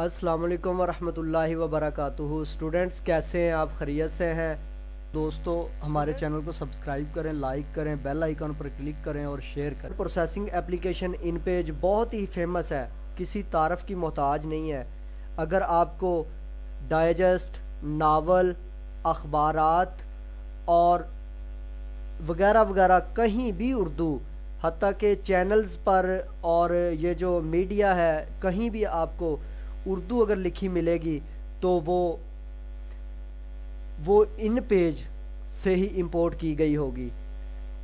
السلام علیکم ورحمۃ اللہ وبرکاتہ۔ اسٹوڈنٹس کیسے ہیں آپ؟ خیریت سے ہیں؟ دوستو ہمارے چینل کو سبسکرائب کریں، لائک کریں، بیل آئیکن پر کلک کریں اور شیئر کریں۔ پروسیسنگ ایپلیکیشن ان پیج بہت ہی فیمس ہے، کسی تعارف کی محتاج نہیں ہے۔ اگر آپ کو ڈائجسٹ، ناول، اخبارات اور وغیرہ وغیرہ کہیں بھی اردو، حتیٰ کہ چینلز پر اور یہ جو میڈیا ہے کہیں بھی آپ کو اردو اگر لکھی ملے گی تو وہ ان پیج سے ہی امپورٹ کی گئی ہوگی۔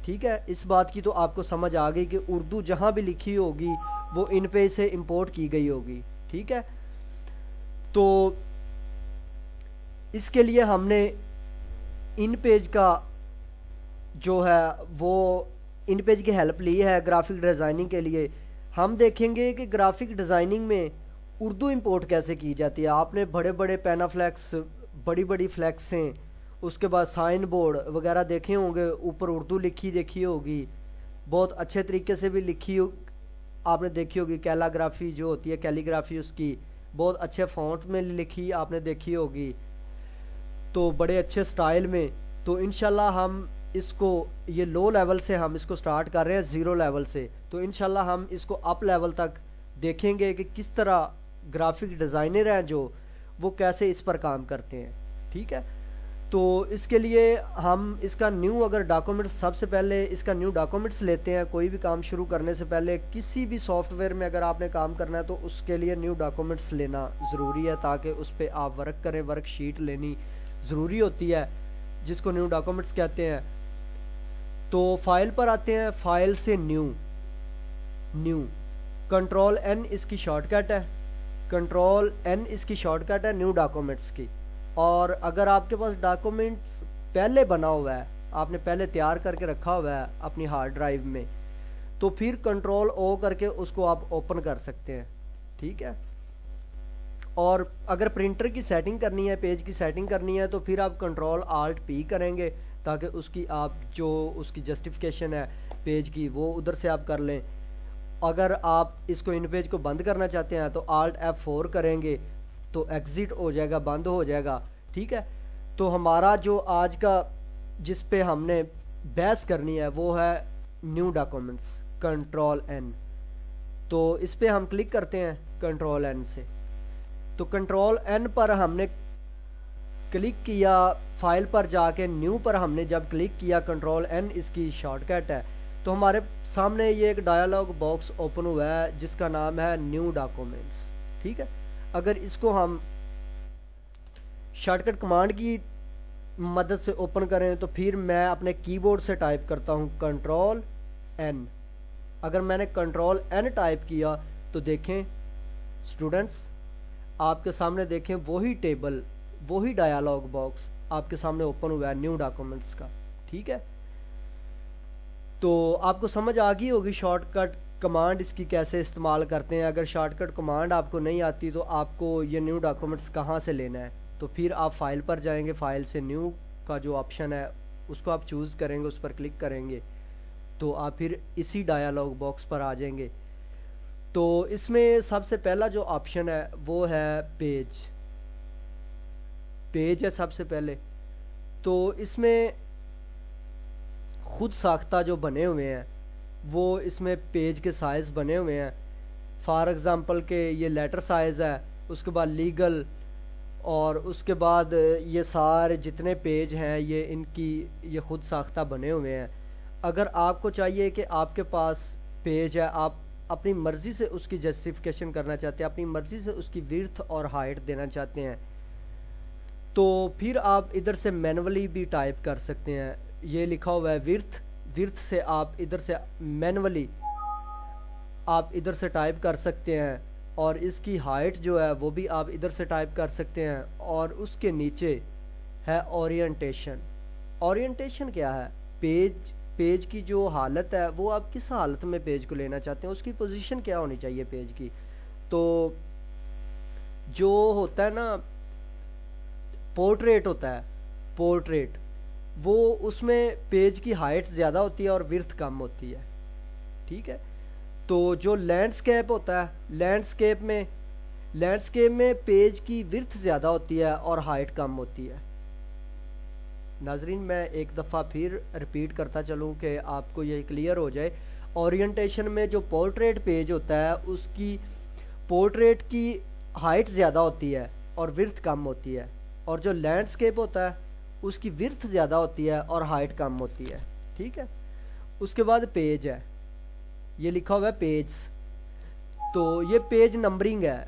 ٹھیک ہے، اس بات کی تو آپ کو سمجھ آ گئی کہ اردو جہاں بھی لکھی ہوگی وہ ان پیج سے امپورٹ کی گئی ہوگی۔ ٹھیک ہے، تو اس کے لیے ہم نے ان پیج کا جو ہے وہ ان پیج کی ہیلپ لی ہے گرافک ڈیزائننگ کے لیے۔ ہم دیکھیں گے کہ گرافک ڈیزائننگ میں اردو امپورٹ کیسے کی جاتی ہے۔ آپ نے بڑے بڑے پینا فلیکس، بڑی بڑی فلیکسیں، اس کے بعد سائن بورڈ وغیرہ دیکھے ہوں گے، اوپر اردو لکھی دیکھی ہوگی، بہت اچھے طریقے سے بھی لکھی آپ نے دیکھی ہوگی۔ کیلیگرافی جو ہوتی ہے، کیلیگرافی اس کی بہت اچھے فونٹ میں لکھی آپ نے دیکھی ہوگی، تو بڑے اچھے سٹائل میں۔ تو انشاءاللہ ہم اس کو یہ لو لیول سے ہم اس کو سٹارٹ کر رہے ہیں، زیرو لیول سے، تو انشاءاللہ ہم اس کو اپ لیول تک دیکھیں گے کہ کس طرح گرافک ڈیزائنر ہیں جو وہ کیسے اس پر کام کرتے ہیں۔ ٹھیک ہے، تو اس کے لیے ہم اس کا نیو اگر ڈاکومنٹس، سب سے پہلے اس کا نیو ڈاکومنٹس لیتے ہیں۔ کوئی بھی کام شروع کرنے سے پہلے کسی بھی سافٹ ویئر میں اگر آپ نے کام کرنا ہے تو اس کے لیے نیو ڈاکومنٹس لینا ضروری ہے، تاکہ اس پہ آپ ورک کریں۔ ورک شیٹ لینی ضروری ہوتی ہے جس کو نیو ڈاکومنٹس کہتے ہیں۔ تو فائل پر آتے ہیں، فائل سے نیو کنٹرول این اس کی شارٹ کٹ ہے، کنٹرول این اس کی شارٹ کٹ ہے نیو ڈاکومنٹس کی۔ اور اگر آپ کے پاس ڈاکومنٹس پہلے بنا ہوا ہے، آپ نے پہلے تیار کر کے رکھا ہوا ہے اپنی ہارڈ ڈرائیو میں، تو پھر کنٹرول او کر کے اس کو آپ اوپن کر سکتے ہیں۔ ٹھیک ہے، اور اگر پرنٹر کی سیٹنگ کرنی ہے، پیج کی سیٹنگ کرنی ہے، تو پھر آپ کنٹرول آلٹ پی کریں گے، تاکہ اس کی آپ جو اس کی جسٹیفیکیشن ہے پیج کی وہ ادھر سے آپ کر لیں۔ اگر آپ اس کو ان پیج کو بند کرنا چاہتے ہیں تو آلٹ F4 کریں گے تو ایگزٹ ہو جائے گا، بند ہو جائے گا۔ ٹھیک ہے، تو ہمارا جو آج کا جس پہ ہم نے بحث کرنی ہے وہ ہے نیو ڈاکومنٹس، کنٹرول این۔ تو اس پہ ہم کلک کرتے ہیں کنٹرول این سے، تو کنٹرول این پر ہم نے کلک کیا، فائل پر جا کے نیو پر ہم نے جب کلک کیا، کنٹرول این اس کی شارٹ کٹ ہے، تو ہمارے سامنے یہ ایک ڈائلاگ باکس اوپن ہوا ہے جس کا نام ہے نیو ڈاکومنٹس۔ ٹھیک ہے، اگر اس کو ہم شارٹ کٹ کمانڈ کی مدد سے اوپن کریں تو پھر میں اپنے کی بورڈ سے ٹائپ کرتا ہوں کنٹرول این۔ اگر میں نے کنٹرول این ٹائپ کیا تو دیکھیں اسٹوڈنٹس، آپ کے سامنے دیکھیں وہی ٹیبل، وہی ڈائلاگ باکس آپ کے سامنے اوپن ہوا ہے نیو ڈاکومنٹس کا۔ ٹھیک ہے، تو آپ کو سمجھ آ گئی ہوگی شارٹ کٹ کمانڈ اس کی کیسے استعمال کرتے ہیں۔ اگر شارٹ کٹ کمانڈ آپ کو نہیں آتی تو آپ کو یہ نیو ڈاکومنٹس کہاں سے لینا ہے، تو پھر آپ فائل پر جائیں گے، فائل سے نیو کا جو آپشن ہے اس کو آپ چوز کریں گے، اس پر کلک کریں گے تو آپ پھر اسی ڈائلاگ باکس پر آ جائیں گے۔ تو اس میں سب سے پہلا جو آپشن ہے وہ ہے پیج ہے سب سے پہلے۔ تو اس میں خود ساختہ جو بنے ہوئے ہیں وہ اس میں پیج کے سائز بنے ہوئے ہیں۔ فار ایگزامپل کہ یہ لیٹر سائز ہے، اس کے بعد لیگل، اور اس کے بعد یہ سارے جتنے پیج ہیں یہ ان کی یہ خود ساختہ بنے ہوئے ہیں۔ اگر آپ کو چاہیے کہ آپ کے پاس پیج ہے، آپ اپنی مرضی سے اس کی جسٹیفیکیشن کرنا چاہتے ہیں، اپنی مرضی سے اس کی ویڈتھ اور ہائٹ دینا چاہتے ہیں، تو پھر آپ ادھر سے مینولی بھی ٹائپ کر سکتے ہیں۔ یہ لکھا ہوا ہے ویڈتھ سے آپ ادھر سے مینولی آپ ادھر سے ٹائپ کر سکتے ہیں، اور اس کی ہائٹ جو ہے وہ بھی آپ ادھر سے ٹائپ کر سکتے ہیں۔ اور اس کے نیچے ہے اورینٹیشن۔ اورینٹیشن کیا ہے؟ پیج کی جو حالت ہے وہ آپ کس حالت میں پیج کو لینا چاہتے ہیں، اس کی پوزیشن کیا ہونی چاہیے پیج کی۔ تو جو ہوتا ہے نا پورٹریٹ ہوتا ہے، پورٹریٹ، وہ اس میں پیج کی ہائٹ زیادہ ہوتی ہے اور ویڈتھ کم ہوتی ہے۔ ٹھیک ہے، تو جو لینڈسکیپ ہوتا ہے، لینڈسکیپ میں پیج کی ورتھ زیادہ ہوتی ہے اور ہائٹ کم ہوتی ہے. ناظرین میں ایک دفعہ پھر ریپیٹ کرتا چلوں کہ آپ کو یہ کلیئر ہو جائے. اورینٹیشن میں جو پورٹریٹ پیج ہوتا ہے اس کی پورٹریٹ کی ہائٹ زیادہ ہوتی ہے اور ورتھ کم ہوتی ہے, اور جو لینڈسکیپ ہوتا ہے اس کی ورتھ زیادہ ہوتی ہے اور ہائٹ کم ہوتی ہے. ٹھیک ہے. اس کے بعد پیج ہے, یہ لکھا ہوا ہے پیجز. تو یہ پیج نمبرنگ ہے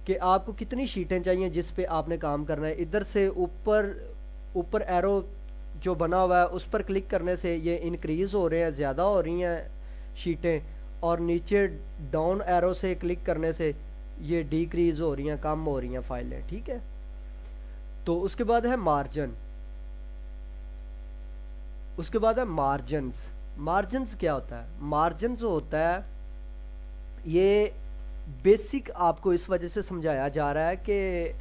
کہ آپ کو کتنی شیٹیں چاہیے جس پہ آپ نے کام کرنا ہے. ادھر سے اوپر ایرو جو بنا ہوا ہے اس پر کلک کرنے سے یہ انکریز ہو رہے ہیں, زیادہ ہو رہی ہیں شیٹیں, اور نیچے ڈاؤن ایرو سے کلک کرنے سے یہ ڈیکریز ہو رہی ہیں, کم ہو رہی ہیں فائلیں. ٹھیک ہے. تو اس کے بعد ہے مارجن. اس کے بعد ہے مارجنز. مارجنز کیا ہوتا ہے؟ مارجنز ہوتا ہے یہ بیسک, آپ کو اس وجہ سے سمجھایا جا رہا ہے کہ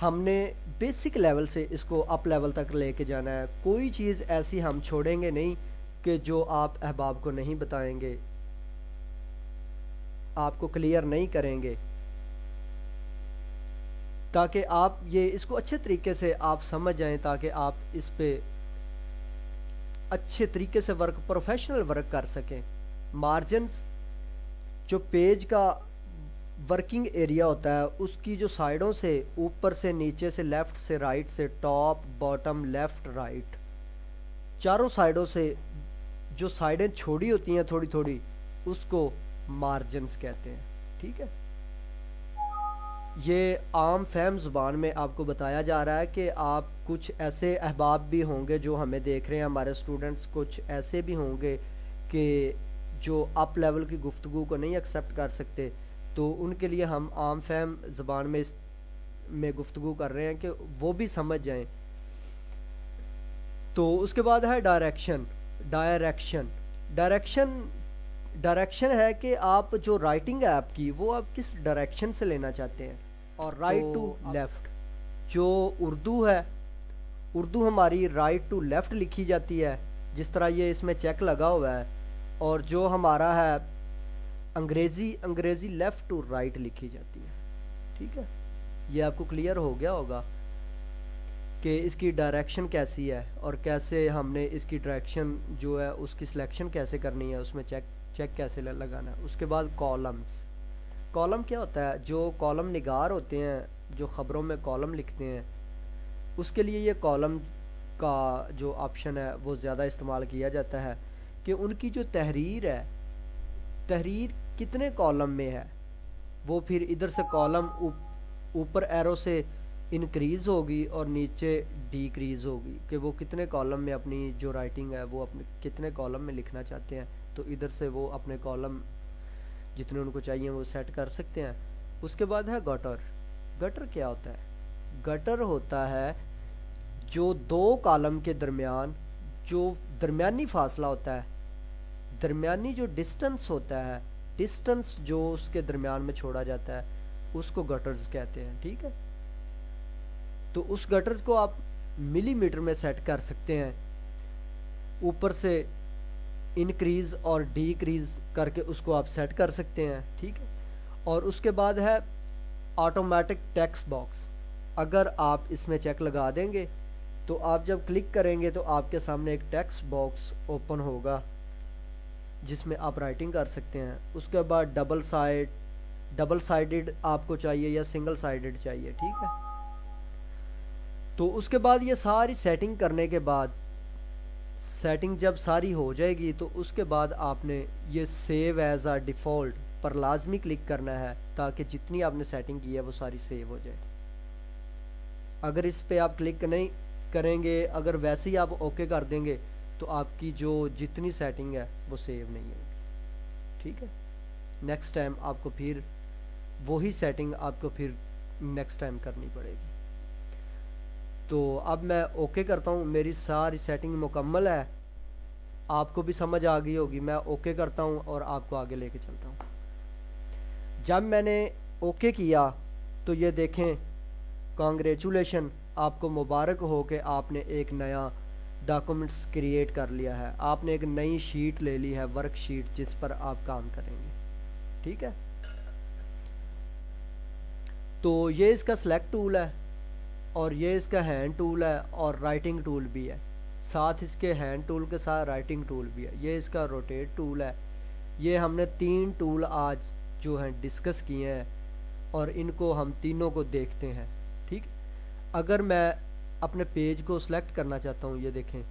ہم نے بیسک لیول سے اس کو اپ لیول تک لے کے جانا ہے. کوئی چیز ایسی ہم چھوڑیں گے نہیں کہ جو آپ احباب کو نہیں بتائیں گے, آپ کو کلیئر نہیں کریں گے, تاکہ آپ یہ اس کو اچھے طریقے سے آپ سمجھ جائیں, تاکہ آپ اس پہ اچھے طریقے سے ورک, پروفیشنل ورک کر سکیں. مارجنز جو پیج کا ورکنگ ایریا ہوتا ہے اس کی جو سائڈوں سے, اوپر سے, نیچے سے, لیفٹ سے, رائٹ سے, ٹاپ باٹم لیفٹ رائٹ, چاروں سائڈوں سے جو سائڈیں چھوڑی ہوتی ہیں تھوڑی تھوڑی, اس کو مارجنز کہتے ہیں. ٹھیک ہے. یہ عام فہم زبان میں آپ کو بتایا جا رہا ہے کہ آپ کچھ ایسے احباب بھی ہوں گے جو ہمیں دیکھ رہے ہیں, ہمارے اسٹوڈنٹس کچھ ایسے بھی ہوں گے کہ جو اپ لیول کی گفتگو کو نہیں ایکسیپٹ کر سکتے, تو ان کے لیے ہم عام فہم زبان میں گفتگو کر رہے ہیں کہ وہ بھی سمجھ جائیں. تو اس کے بعد ہے ڈائریکشن. ڈائریکشن ہے کہ آپ جو رائٹنگ ہے آپ کی, وہ آپ کس ڈائریکشن سے لینا چاہتے ہیں. اور رائٹ ٹو لیفٹ, جو اردو ہے, اردو ہماری رائٹ ٹو لیفٹ لکھی جاتی ہے جس طرح یہ اس میں چیک لگا ہوا ہے, اور جو ہمارا ہے انگریزی لیفٹ ٹو رائٹ لکھی جاتی ہے. ٹھیک ہے. یہ آپ کو کلیئر ہو گیا ہوگا کہ اس کی ڈائریکشن کیسی ہے اور کیسے ہم نے اس کی ڈائریکشن جو ہے اس کی سلیکشن کیسے کرنی ہے, اس میں چیک کیسے لگانا ہے. اس کے بعد کالمز. کالم کیا ہوتا ہے؟ جو کالم نگار ہوتے ہیں جو خبروں میں کالم لکھتے ہیں, اس کے لیے یہ کالم کا جو آپشن ہے وہ زیادہ استعمال کیا جاتا ہے کہ ان کی جو تحریر ہے, تحریر کتنے کالم میں ہے, وہ پھر ادھر سے کالم اوپر ایرو سے انکریز ہوگی اور نیچے ڈیکریز ہوگی کہ وہ کتنے کالم میں اپنی جو رائٹنگ ہے وہ اپنے کتنے کالم میں لکھنا چاہتے ہیں. تو ادھر سے وہ اپنے کالم جتنے ان کو چاہیے وہ سیٹ کر سکتے ہیں. اس کے بعد ہے گٹر. گٹر کیا ہوتا ہے؟ گٹر ہوتا ہے جو دو کالم کے درمیان جو درمیانی فاصلہ ہوتا ہے, درمیانی جو ڈسٹنس ہوتا ہے, ڈسٹنس جو اس کے درمیان میں چھوڑا جاتا ہے, اس کو گٹرز کہتے ہیں. ٹھیک ہے. تو اس گٹرز کو آپ ملی میٹر میں سیٹ کر سکتے ہیں, اوپر سے انکریز اور ڈیکریز کر کے اس کو آپ سیٹ کر سکتے ہیں. ٹھیک ہے. اور اس کے بعد ہے آٹومیٹک ٹیکسٹ باکس. اگر آپ اس میں چیک لگا دیں گے تو آپ جب کلک کریں گے تو آپ کے سامنے ایک ٹیکسٹ باکس اوپن ہوگا جس میں آپ رائٹنگ کر سکتے ہیں. اس کے بعد ڈبل سائیڈڈ آپ کو چاہیے یا سنگل سائیڈڈ چاہیے. ٹھیک ہے. تو اس کے بعد یہ ساری سیٹنگ کرنے کے بعد, سیٹنگ جب ساری ہو جائے گی تو اس کے بعد آپ نے یہ سیو ایز اے ڈیفالٹ پر لازمی کلک کرنا ہے تاکہ جتنی آپ نے سیٹنگ کی ہے وہ ساری سیو ہو جائے. اگر اس پہ آپ کلک نہیں کریں گے, اگر ویسے ہی آپ اوکے کر دیں گے تو آپ کی جو جتنی سیٹنگ ہے وہ سیو نہیں ہوگی. ٹھیک ہے. نیکسٹ ٹائم آپ کو پھر وہی سیٹنگ آپ کو پھر نیکسٹ ٹائم کرنی پڑے گی. تو اب میں اوکے کرتا ہوں, میری ساری سیٹنگ مکمل ہے, آپ کو بھی سمجھ آ گئی ہوگی. میں اوکے کرتا ہوں اور آپ کو آگے لے کے چلتا ہوں. جب میں نے اوکے کیا تو یہ دیکھیں, کانگریچولیشن, آپ کو مبارک ہو کہ آپ نے ایک نیا ڈاکومنٹس کریٹ کر لیا ہے, آپ نے ایک نئی شیٹ لے لی ہے, ورک شیٹ, جس پر آپ کام کریں گے. ٹھیک ہے. تو یہ اس کا سلیکٹ ٹول ہے اور یہ اس کا ہینڈ ٹول ہے اور رائٹنگ ٹول بھی ہے، ساتھ اس کے ہینڈ ٹول کے ساتھ رائٹنگ ٹول بھی ہے۔ یہ اس کا روٹیٹ ٹول ہے۔ یہ ہم نے 3 ٹول آج جو ہیں ڈسکس کیے ہیں اور ان کو ہم تینوں کو دیکھتے ہیں، ٹھیک۔ اگر میں اپنے پیج کو سلیکٹ کرنا چاہتا ہوں، یہ دیکھیں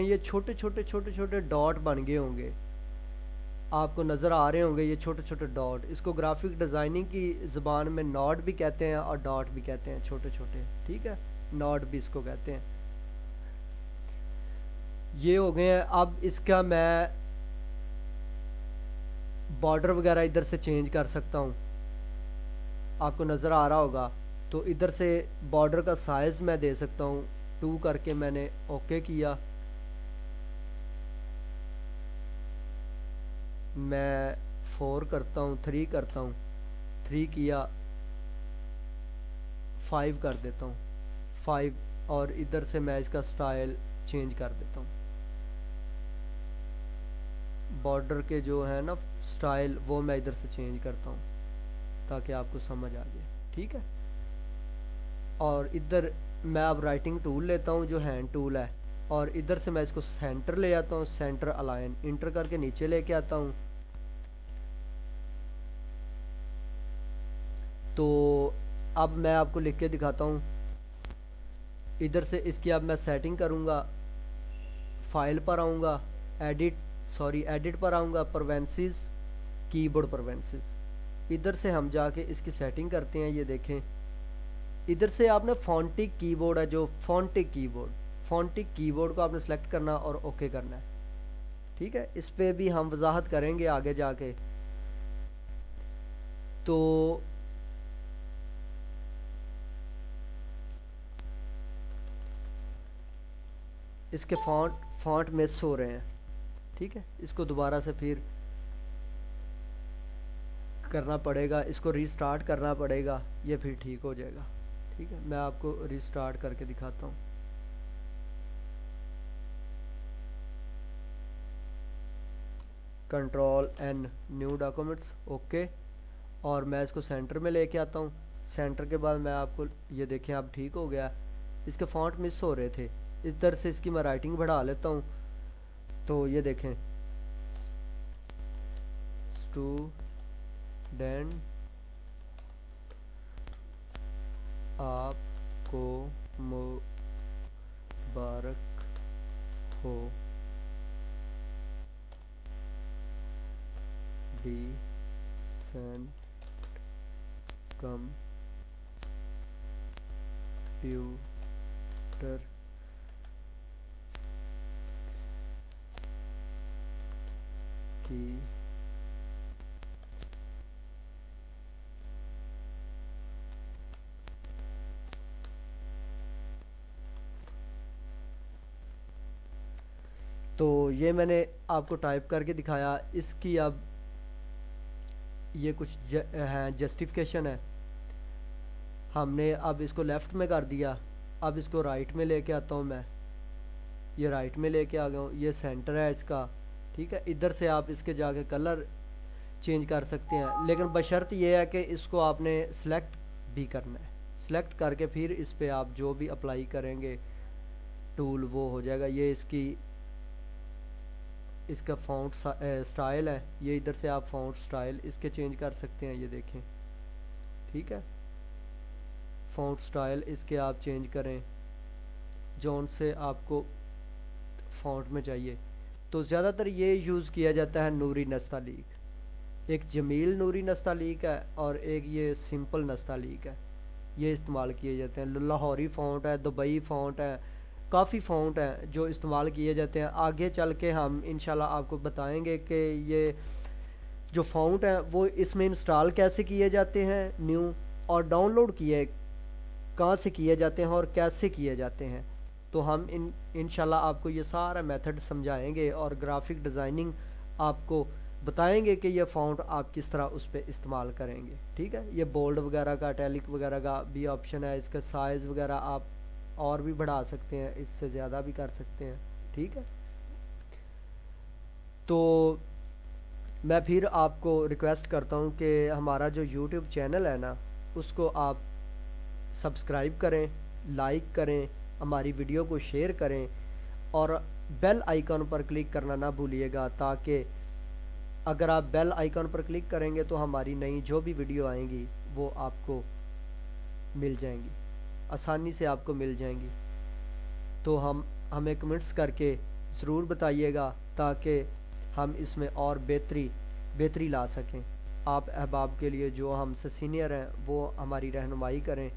یہ چھوٹے چھوٹے چھوٹے چھوٹے ڈاٹ بن گئے ہوں گے، آپ کو نظر آ رہے ہوں گے یہ چھوٹے چھوٹے ڈاٹ۔ اس کو گرافک ڈیزائننگ کی زبان میں نوڈ بھی کہتے ہیں اور ڈاٹ بھی کہتے ہیں، چھوٹے چھوٹے، ٹھیک ہے، نوڈ بھی اس کو کہتے ہیں۔ یہ ہو گئے ہیں۔ اب اس کا میں بارڈر وغیرہ ادھر سے چینج کر سکتا ہوں، آپ کو نظر آ رہا ہوگا۔ تو ادھر سے بارڈر کا سائز میں دے سکتا ہوں، 2 کر کے میں نے اوکے کیا۔ میں 4 کرتا ہوں، 3 کرتا ہوں، 3 کیا، 5 کر دیتا ہوں، 5، اور ادھر سے میں اس کا سٹائل چینج کر دیتا ہوں۔ بارڈر کے جو ہے نا سٹائل وہ میں ادھر سے چینج کرتا ہوں تاکہ آپ کو سمجھ آ جائے، ٹھیک ہے۔ اور ادھر میں اب رائٹنگ ٹول لیتا ہوں جو ہینڈ ٹول ہے، اور ادھر سے میں اس کو سینٹر لے آتا ہوں، سینٹر الائن انٹر کر کے نیچے لے کے آتا ہوں۔ تو اب میں آپ کو لکھ کے دکھاتا ہوں۔ ادھر سے اس کی اب میں سیٹنگ کروں گا، فائل پر آؤں گا، ایڈٹ پر آؤں گا، پروینسز، کی بورڈ پروینسز، ادھر سے ہم جا کے اس کی سیٹنگ کرتے ہیں۔ یہ دیکھیں ادھر سے آپ نے فونٹک کی بورڈ ہے، جو فونٹک کی بورڈ کو آپ نے سلیکٹ کرنا اور اوکے کرنا ہے، ٹھیک ہے۔ اس پہ بھی ہم وضاحت کریں گے آگے جا کے۔ تو اس کے فونٹ مس ہو رہے ہیں، ٹھیک ہے، اس کو دوبارہ سے پھر کرنا پڑے گا، اس کو ریسٹارٹ کرنا پڑے گا، یہ پھر ٹھیک ہو جائے گا، ٹھیک ہے۔ میں آپ کو ریسٹارٹ کر کے دکھاتا ہوں۔ Ctrl+N نیو ڈاکومنٹس، اوکے، اور میں اس کو سینٹر میں لے کے آتا ہوں۔ سینٹر کے بعد میں آپ کو یہ دیکھیں اب ٹھیک ہو گیا۔ اس کے فونٹ مس ہو رہے تھے، ادھر سے اس کی میں رائٹنگ بڑھا لیتا ہوں۔ تو یہ دیکھیں اسٹوڈنٹ آپ کو مبارک ہو، ڈیسنٹ کمپیوٹر کی تو یہ میں نے آپ کو ٹائپ کر کے دکھایا۔ اس کی اب یہ کچھ ہے جسٹیفیکیشن ہے، ہم نے اب اس کو لیفٹ میں کر دیا، اب اس کو رائٹ میں لے کے آتا ہوں میں، یہ رائٹ میں لے کے آ گیا ہوں، یہ سینٹر ہے اس کا، ٹھیک ہے۔ ادھر سے آپ اس کے جا کے کلر چینج کر سکتے ہیں، لیکن بشرط یہ ہے کہ اس کو آپ نے سلیکٹ بھی کرنا ہے، سلیکٹ کر کے پھر اس پہ آپ جو بھی اپلائی کریں گے ٹول وہ ہو جائے گا۔ یہ اس کا فونٹ سٹائل ہے، یہ ادھر سے آپ فونٹ سٹائل اس کے چینج کر سکتے ہیں، یہ دیکھیں، ٹھیک ہے۔ فونٹ سٹائل اس کے آپ چینج کریں جون سے آپ کو فونٹ میں چاہیے۔ تو زیادہ تر یہ یوز کیا جاتا ہے نوری نستعلیق، ایک جمیل نوری نستعلیق ہے اور ایک یہ سمپل نستعلیق ہے، یہ استعمال کیے جاتے ہیں۔ لاہوری فونٹ ہے، دبئی فونٹ ہے، کافی فونٹ ہیں جو استعمال کیے جاتے ہیں۔ آگے چل کے ہم انشاءاللہ آپ کو بتائیں گے کہ یہ جو فونٹ ہیں وہ اس میں انسٹال کیسے کیے جاتے ہیں نیو، اور ڈاؤن لوڈ کہاں سے کیے جاتے ہیں اور کیسے کیے جاتے ہیں۔ تو ہم انشاءاللہ آپ کو یہ سارا میتھڈ سمجھائیں گے اور گرافک ڈیزائننگ آپ کو بتائیں گے کہ یہ فونٹ آپ کس طرح اس پہ استعمال کریں گے، ٹھیک ہے۔ یہ بولڈ وغیرہ کا، اٹیلک وغیرہ کا بھی آپشن ہے، اس کا سائز وغیرہ آپ اور بھی بڑھا سکتے ہیں، اس سے زیادہ بھی کر سکتے ہیں، ٹھیک ہے۔ تو میں پھر آپ کو ریکویسٹ کرتا ہوں کہ ہمارا جو یوٹیوب چینل ہے نا، اس کو آپ سبسکرائب کریں، لائک کریں، ہماری ویڈیو کو شیئر کریں اور بیل آئیکن پر کلک کرنا نہ بھولیے گا، تاکہ اگر آپ بیل آئیکن پر کلک کریں گے تو ہماری نئی جو بھی ویڈیو آئیں گی وہ آپ کو مل جائیں گی، آسانی سے آپ کو مل جائیں گی۔ تو ہمیں کمنٹس کر کے ضرور بتائیے گا تاکہ ہم اس میں اور بہتری لا سکیں۔ آپ احباب کے لیے جو ہم سے سینئر ہیں وہ ہماری رہنمائی کریں۔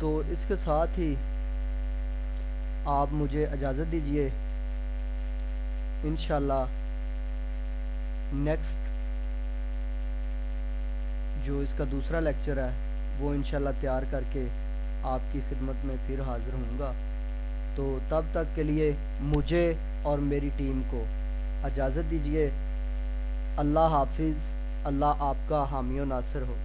تو اس کے ساتھ ہی آپ مجھے اجازت دیجیے، انشاءاللہ نیکسٹ جو اس کا دوسرا لیکچر ہے وہ انشاءاللہ تیار کر کے آپ کی خدمت میں پھر حاضر ہوں گا۔ تو تب تک کے لیے مجھے اور میری ٹیم کو اجازت دیجیے۔ اللہ حافظ، اللہ آپ کا حامی و ناصر ہو۔